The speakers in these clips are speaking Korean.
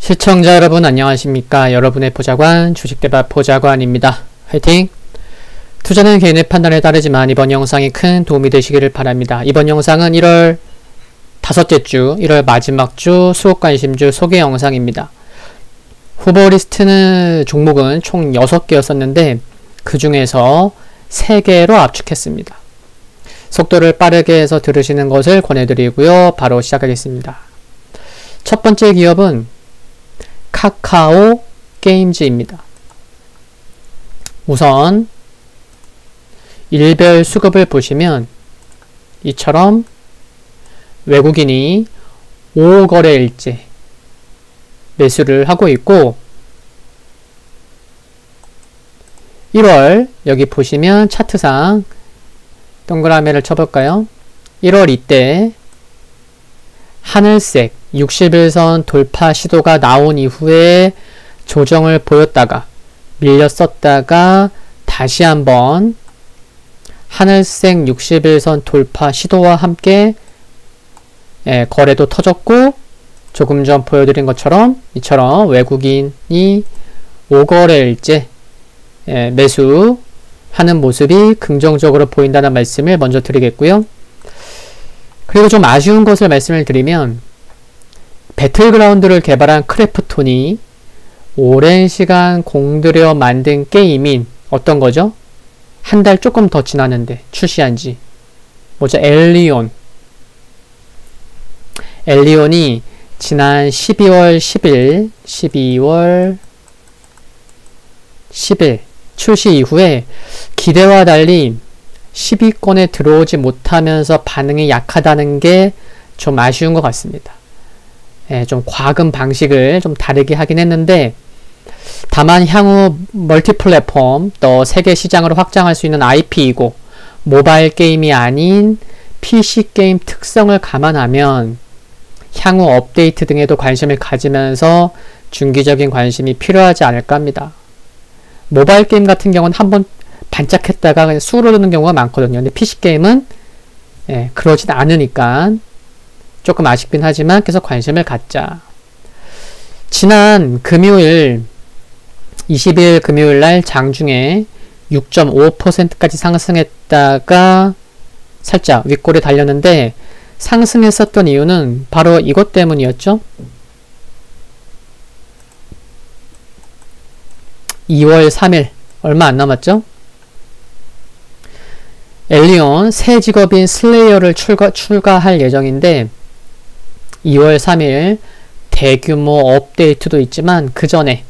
시청자 여러분 안녕하십니까. 여러분의 보좌관 주식대박 보좌관입니다. 화이팅! 투자는 개인의 판단에 따르지만 이번 영상이 큰 도움이 되시기를 바랍니다. 이번 영상은 1월 다섯째 주, 1월 마지막 주 수급관심주 소개 영상입니다. 후보 리스트는 종목은 총 6개였었는데 그 중에서 3개로 압축했습니다. 속도를 빠르게 해서 들으시는 것을 권해드리고요. 바로 시작하겠습니다. 첫 번째 기업은 카카오 게임즈입니다. 우선 일별 수급을 보시면 이처럼 외국인이 5거래일째 매수를 하고 있고 1월 여기 보시면 차트상 동그라미를 쳐볼까요? 1월 이때 하늘색 60일선 돌파 시도가 나온 이후에 조정을 보였다가 밀렸었다가 다시 한번 하늘색 60일선 돌파 시도와 함께 거래도 터졌고 조금 전 보여드린 것처럼 이처럼 외국인이 5거래일째 매수하는 모습이 긍정적으로 보인다는 말씀을 먼저 드리겠고요. 그리고 좀 아쉬운 것을 말씀을 드리면 배틀그라운드를 개발한 크래프톤이 오랜 시간 공들여 만든 게임인 어떤 거죠? 한 달 조금 더 지났는데 출시한지 뭐죠? 엘리온이 지난 12월 10일 출시 이후에 기대와 달리 10위권에 들어오지 못하면서 반응이 약하다는 게 좀 아쉬운 것 같습니다. 좀 과금 방식을 좀 다르게 하긴 했는데 다만 향후 멀티 플랫폼 또 세계 시장으로 확장할 수 있는 IP이고 모바일 게임이 아닌 PC 게임 특성을 감안하면 향후 업데이트 등에도 관심을 가지면서 중기적인 관심이 필요하지 않을까 합니다. 모바일 게임 같은 경우는 한번 반짝했다가 그냥 수그러드는 경우가 많거든요. 근데 PC 게임은 그러진 않으니까 조금 아쉽긴 하지만 계속 관심을 갖자. 지난 금요일 20일 금요일날 장중에 6.5%까지 상승했다가 살짝 윗골에 달렸는데 상승했었던 이유는 바로 이것 때문이었죠. 2월 3일 얼마 안 남았죠. 엘리온 새 직업인 슬레이어를 출가할 예정인데 2월 3일 대규모 업데이트도 있지만 그 전에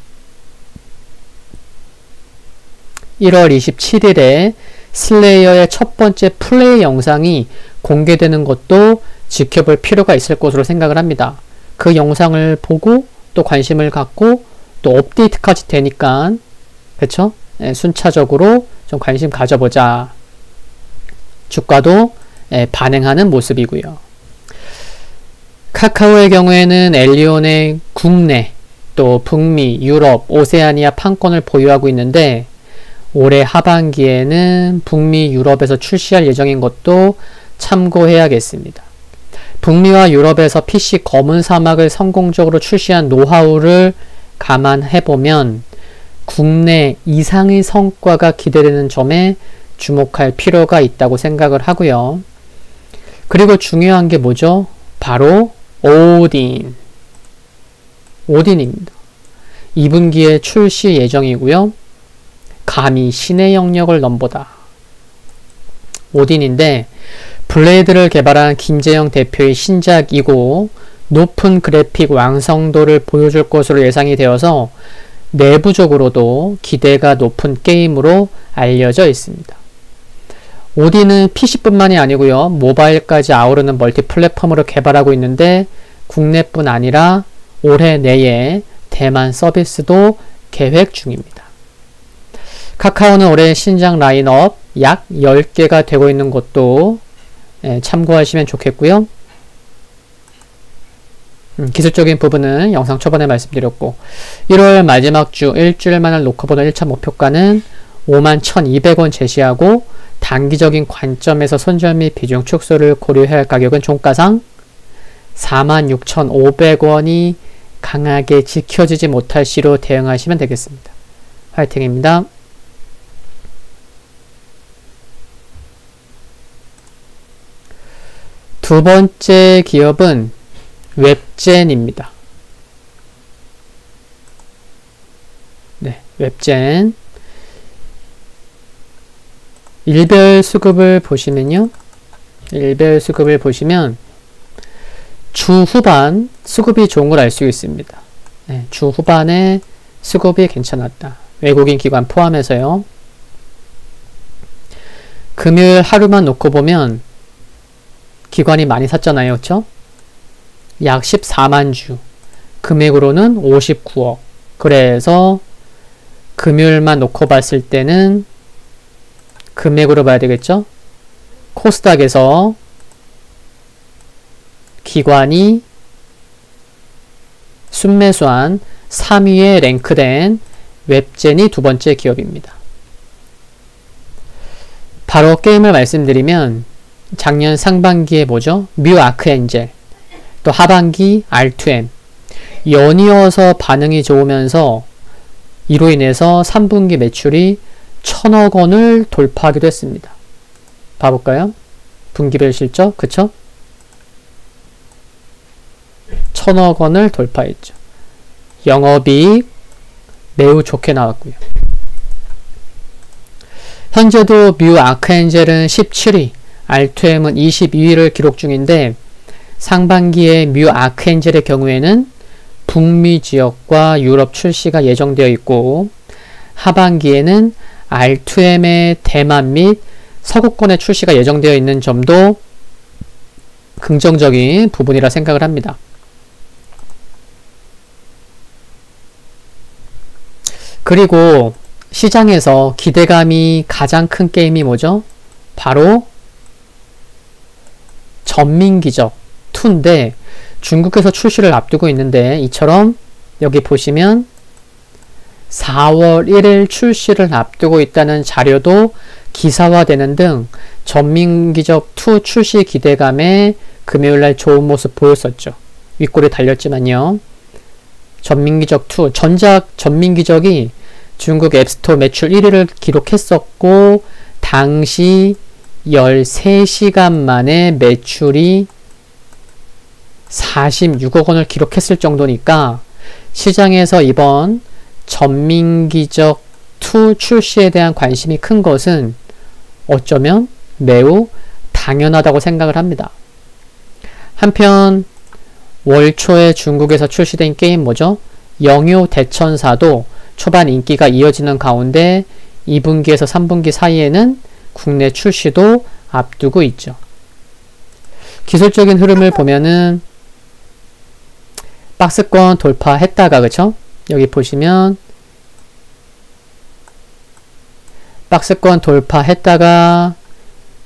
1월 27일에 슬레이어의 첫 번째 플레이 영상이 공개되는 것도 지켜볼 필요가 있을 것으로 생각을 합니다. 그 영상을 보고 또 관심을 갖고 또 업데이트까지 되니까 그쵸? 순차적으로 좀 관심 가져보자. 주가도 반응하는 모습이고요. 카카오의 경우에는 엘리온의 국내 또 북미, 유럽, 오세아니아 판권을 보유하고 있는데 올해 하반기에는 북미, 유럽에서 출시할 예정인 것도 참고해야겠습니다. 북미와 유럽에서 PC 검은 사막을 성공적으로 출시한 노하우를 감안해보면 국내 이상의 성과가 기대되는 점에 주목할 필요가 있다고 생각을 하고요. 그리고 중요한 게 뭐죠? 바로 오딘입니다. 2분기에 출시 예정이고요. 감히 신의 영역을 넘보다. 오딘인데 블레이드를 개발한 김재영 대표의 신작이고 높은 그래픽 완성도를 보여줄 것으로 예상이 되어서 내부적으로도 기대가 높은 게임으로 알려져 있습니다. 오딘은 PC뿐만이 아니고요. 모바일까지 아우르는 멀티 플랫폼으로 개발하고 있는데 국내뿐 아니라 올해 내에 대만 서비스도 계획 중입니다. 카카오는 올해 신작 라인업 약 10개가 되고 있는 것도 참고하시면 좋겠고요. 기술적인 부분은 영상 초반에 말씀드렸고 1월 마지막 주 일주일만을 놓고 보는 1차 목표가는 51,200원 제시하고 단기적인 관점에서 손절 및 비중 축소를 고려해야 할 가격은 종가상 46,500원이 강하게 지켜지지 못할 시로 대응하시면 되겠습니다. 화이팅입니다. 두 번째 기업은 웹젠입니다. 네, 웹젠. 일별 수급을 보시면요. 일별 수급을 보시면 주 후반 수급이 좋은 걸 알 수 있습니다. 네, 주 후반에 수급이 괜찮았다. 외국인 기관 포함해서요. 금요일 하루만 놓고 보면 기관이 많이 샀잖아요. 그렇죠? 약 14만 주. 금액으로는 59억. 그래서 금요일만 놓고 봤을 때는 금액으로 봐야 되겠죠? 코스닥에서 기관이 순매수한 3위에 랭크된 웹젠이 두 번째 기업입니다. 바로 게임을 말씀드리면 작년 상반기에 뭐죠? 뮤 아크엔젤, 또 하반기 R2M 연이어서 반응이 좋으면서 이로 인해서 3분기 매출이 1,000억 원을 돌파하기도 했습니다. 봐볼까요? 분기별 실적, 그쵸? 1,000억 원을 돌파했죠. 영업이익 매우 좋게 나왔고요. 현재도 뮤 아크엔젤은 17위, R2M은 22위를 기록 중인데 상반기에 뮤 아크엔젤의 경우에는 북미 지역과 유럽 출시가 예정되어 있고 하반기에는 R2M의 대만 및 서구권의 출시가 예정되어 있는 점도 긍정적인 부분이라 생각을 합니다. 그리고 시장에서 기대감이 가장 큰 게임이 뭐죠? 바로 전민기적 2인데 중국에서 출시를 앞두고 있는데 이처럼 여기 보시면 4월 1일 출시를 앞두고 있다는 자료도 기사화되는 등 전민기적 2 출시 기대감에 금요일날 좋은 모습 보였었죠. 윗골이 달렸지만요. 전민기적 2, 전작 전민기적이 중국 앱스토어 매출 1위를 기록했었고 당시 13시간 만에 매출이 46억 원을 기록했을 정도니까 시장에서 이번 전민기적 2 출시에 대한 관심이 큰 것은 어쩌면 매우 당연하다고 생각을 합니다. 한편 월 초에 중국에서 출시된 게임 뭐죠? 영요 대천사도 초반 인기가 이어지는 가운데 2분기에서 3분기 사이에는 국내 출시도 앞두고 있죠. 기술적인 흐름을 보면은 박스권 돌파했다가 그쵸? 여기 보시면 박스권 돌파했다가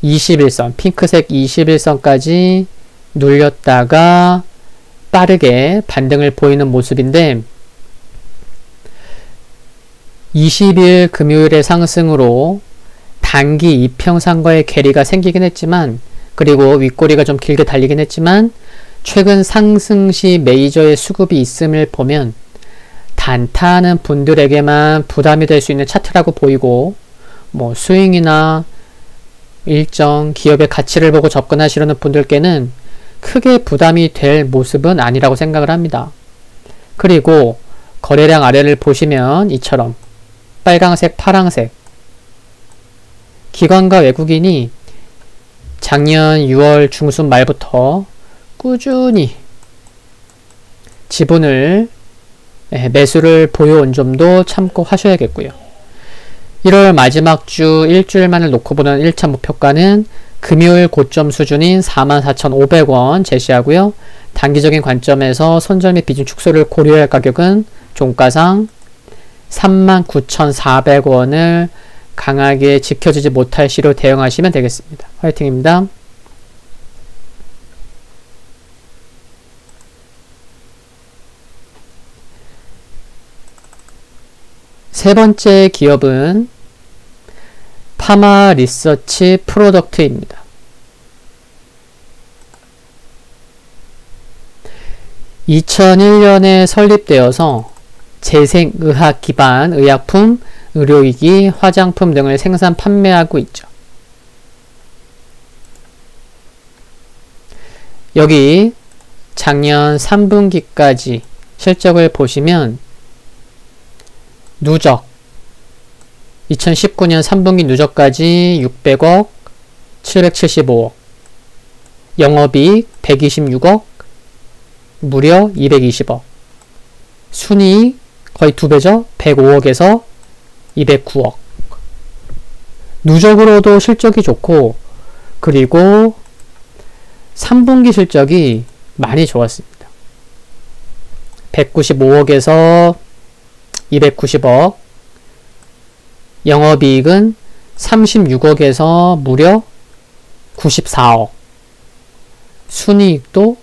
21선, 핑크색 21선까지 눌렸다가 빠르게 반등을 보이는 모습인데 20일 금요일의 상승으로 단기 이평선과의 괴리가 생기긴 했지만 그리고 윗꼬리가 좀 길게 달리긴 했지만 최근 상승 시 메이저의 수급이 있음을 보면 단타하는 분들에게만 부담이 될 수 있는 차트라고 보이고 뭐 스윙이나 일정 기업의 가치를 보고 접근하시려는 분들께는 크게 부담이 될 모습은 아니라고 생각을 합니다. 그리고 거래량 아래를 보시면 이처럼 빨강색, 파랑색 기관과 외국인이 작년 6월 중순 말부터 꾸준히 지분을 매수를 보여온 점도 참고하셔야겠고요. 1월 마지막 주 일주일만을 놓고 보는 1차 목표가는 금요일 고점 수준인 44,500원 제시하고요. 단기적인 관점에서 손절 및 비중 축소를 고려할 가격은 종가상 39,400원을 강하게 지켜지지 못할 시로 대응하시면 되겠습니다. 화이팅입니다. 세 번째 기업은 파마 리서치 프로덕트입니다. 2001년에 설립되어서 재생의학 기반 의약품, 의료기기, 화장품 등을 생산, 판매하고 있죠. 여기 작년 3분기까지 실적을 보시면 누적 2019년 3분기 누적까지 600억, 775억, 영업이익 126억, 무려 220억, 순이익 거의 2배죠. 105억에서 209억. 누적으로도 실적이 좋고, 그리고 3분기 실적이 많이 좋았습니다. 195억에서 290억, 영업이익은 36억에서 무려 94억, 순이익도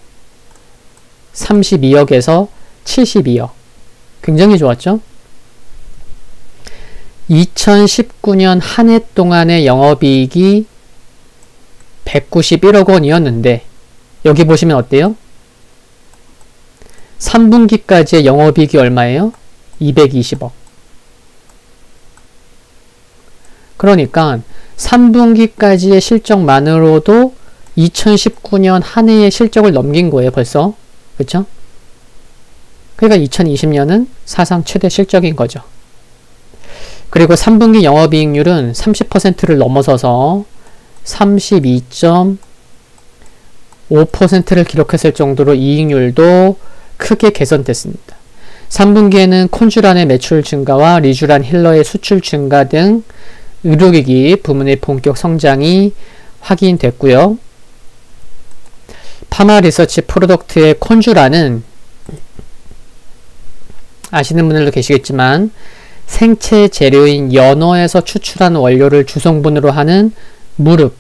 32억에서 72억. 굉장히 좋았죠? 2019년 한 해 동안의 영업이익이 191억 원이었는데 여기 보시면 어때요? 3분기까지의 영업이익이 얼마예요? 220억. 그러니까 3분기까지의 실적만으로도 2019년 한 해의 실적을 넘긴 거예요, 벌써. 그쵸? 그러니까 2020년은 사상 최대 실적인 거죠. 그리고 3분기 영업이익률은 30%를 넘어서서 32.5%를 기록했을 정도로 이익률도 크게 개선됐습니다. 3분기에는 콘쥬란의 매출 증가와 리쥬란 힐러의 수출 증가 등 의료기기 부문의 본격 성장이 확인됐고요. 파마 리서치 프로덕트의 콘쥬란은 아시는 분들도 계시겠지만 생체 재료인 연어에서 추출한 원료를 주성분으로 하는 무릎,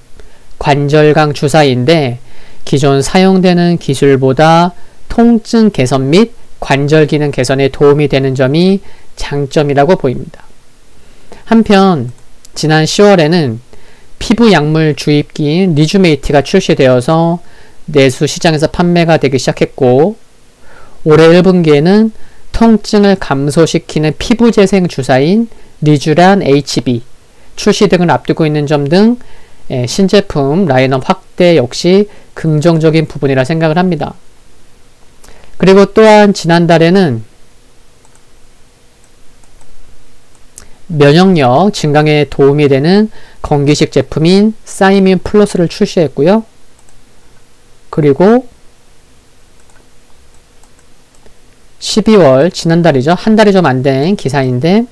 관절강 주사인데 기존 사용되는 기술보다 통증 개선 및 관절 기능 개선에 도움이 되는 점이 장점이라고 보입니다. 한편 지난 10월에는 피부 약물 주입기인 리주메이트가 출시되어서 내수 시장에서 판매가 되기 시작했고, 올해 1분기에는 통증을 감소시키는 피부 재생 주사인 리쥬란 HB 출시 등을 앞두고 있는 점 등 신제품 라인업 확대 역시 긍정적인 부분이라 생각을 합니다. 그리고 또한 지난달에는 면역력 증강에 도움이 되는 건기식 제품인 사이민 플러스를 출시했고요. 그리고 12월, 지난달이죠. 한 달이 좀 안 된 기사인데,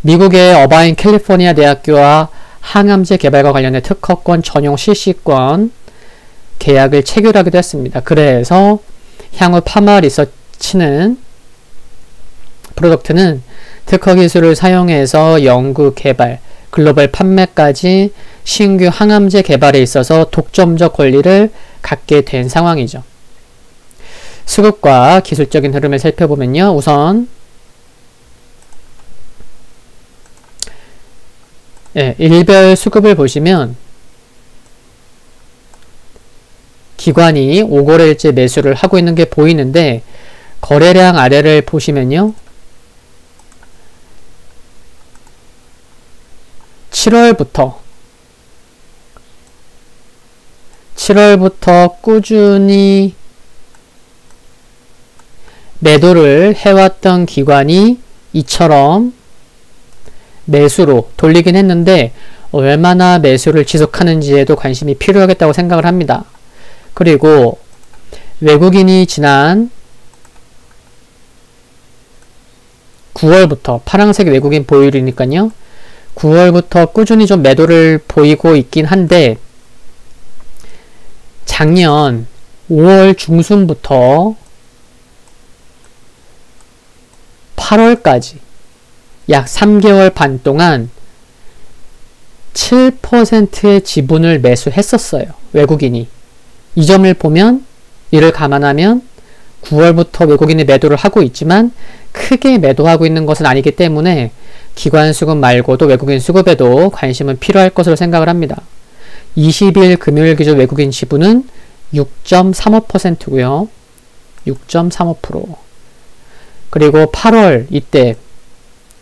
미국의 어바인 캘리포니아 대학교와 항암제 개발과 관련된 특허권 전용 실시권 계약을 체결하기도 했습니다. 그래서 향후 파마 리서치는 프로덕트는 특허 기술을 사용해서 연구 개발, 글로벌 판매까지 신규 항암제 개발에 있어서 독점적 권리를 갖게 된 상황이죠. 수급과 기술적인 흐름을 살펴보면요. 우선 일별 수급을 보시면 기관이 5거래일째 매수를 하고 있는 게 보이는데, 거래량 아래를 보시면요. 7월부터 꾸준히 매도를 해왔던 기관이 이처럼 매수로 돌리긴 했는데 얼마나 매수를 지속하는지에도 관심이 필요하겠다고 생각을 합니다. 그리고 외국인이 지난 9월부터 파란색 외국인 보유율이니까요. 9월부터 꾸준히 좀 매도를 보이고 있긴 한데, 작년 5월 중순부터 8월까지 약 3개월 반 동안 7%의 지분을 매수했었어요. 외국인이. 이 점을 보면, 이를 감안하면 9월부터 외국인이 매도를 하고 있지만 크게 매도하고 있는 것은 아니기 때문에 기관 수급 말고도 외국인 수급에도 관심은 필요할 것으로 생각을 합니다. 20일 금요일 기준 외국인 지분은 6.35%고요. 6.35%. 그리고 8월 이때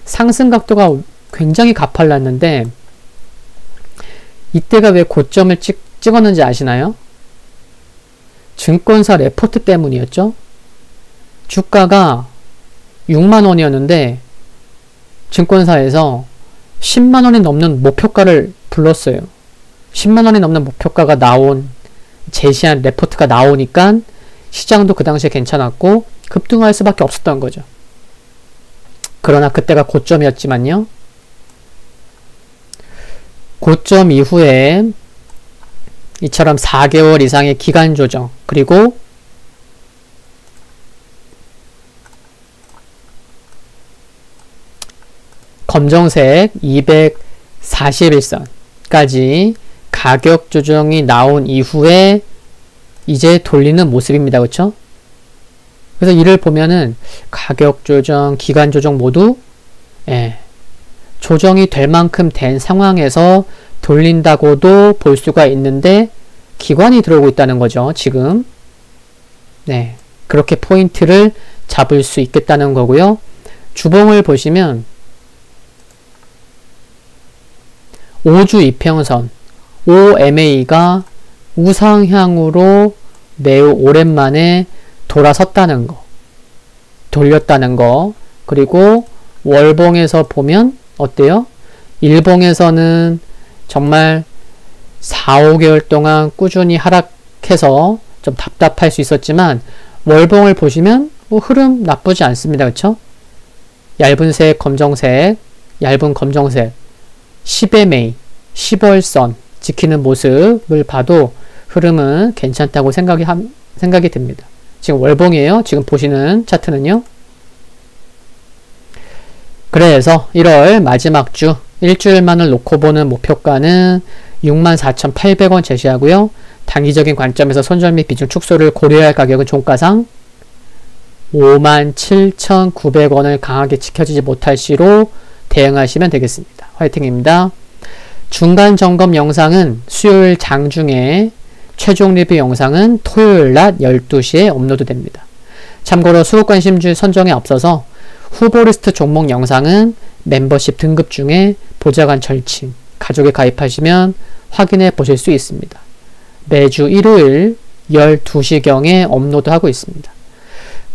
상승 각도가 굉장히 가팔랐는데 이때가 왜 고점을 찍었는지 아시나요? 증권사 레포트 때문이었죠. 주가가 6만원이었는데 증권사에서 10만원이 넘는 목표가를 불렀어요. 10만원이 넘는 목표가가 제시한 레포트가 나오니까 시장도 그 당시에 괜찮았고 급등할 수밖에 없었던 거죠. 그러나 그때가 고점이었지만요. 고점 이후에 이처럼 4개월 이상의 기간 조정, 그리고 검정색 241선까지 가격 조정이 나온 이후에 이제 돌리는 모습입니다. 그렇죠? 그래서 이를 보면은 가격 조정, 기간 조정 모두 조정이 될 만큼 된 상황에서 돌린다고도 볼 수가 있는데 기관이 들어오고 있다는 거죠. 지금 그렇게 포인트를 잡을 수 있겠다는 거고요. 주봉을 보시면 5주 이평선 OMA가 우상향으로 매우 오랜만에 돌아섰다는 거, 돌렸다는 거, 그리고 월봉에서 보면 어때요? 일봉에서는 정말 4, 5개월 동안 꾸준히 하락해서 좀 답답할 수 있었지만 월봉을 보시면 흐름 나쁘지 않습니다. 그쵸? 얇은색 검정색, 얇은 검정색 10MA, 10월선 지키는 모습을 봐도 흐름은 괜찮다고 생각이 듭니다. 지금 월봉이에요. 지금 보시는 차트는요. 그래서 1월 마지막 주 일주일만을 놓고 보는 목표가는 64,800원 제시하고요. 단기적인 관점에서 손절 및 비중 축소를 고려할 가격은 종가상 57,900원을 강하게 지켜지지 못할 시로 대응하시면 되겠습니다. 화이팅입니다. 중간 점검 영상은 수요일 장중에, 최종 리뷰 영상은 토요일 낮 12시에 업로드 됩니다. 참고로 수급 관심주 선정에 앞서서 후보 리스트 종목 영상은 멤버십 등급 중에 보좌관 절친, 가족에 가입하시면 확인해 보실 수 있습니다. 매주 일요일 12시경에 업로드하고 있습니다.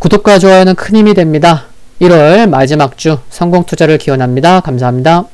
구독과 좋아요는 큰 힘이 됩니다. 1월 마지막 주 성공 투자를 기원합니다. 감사합니다.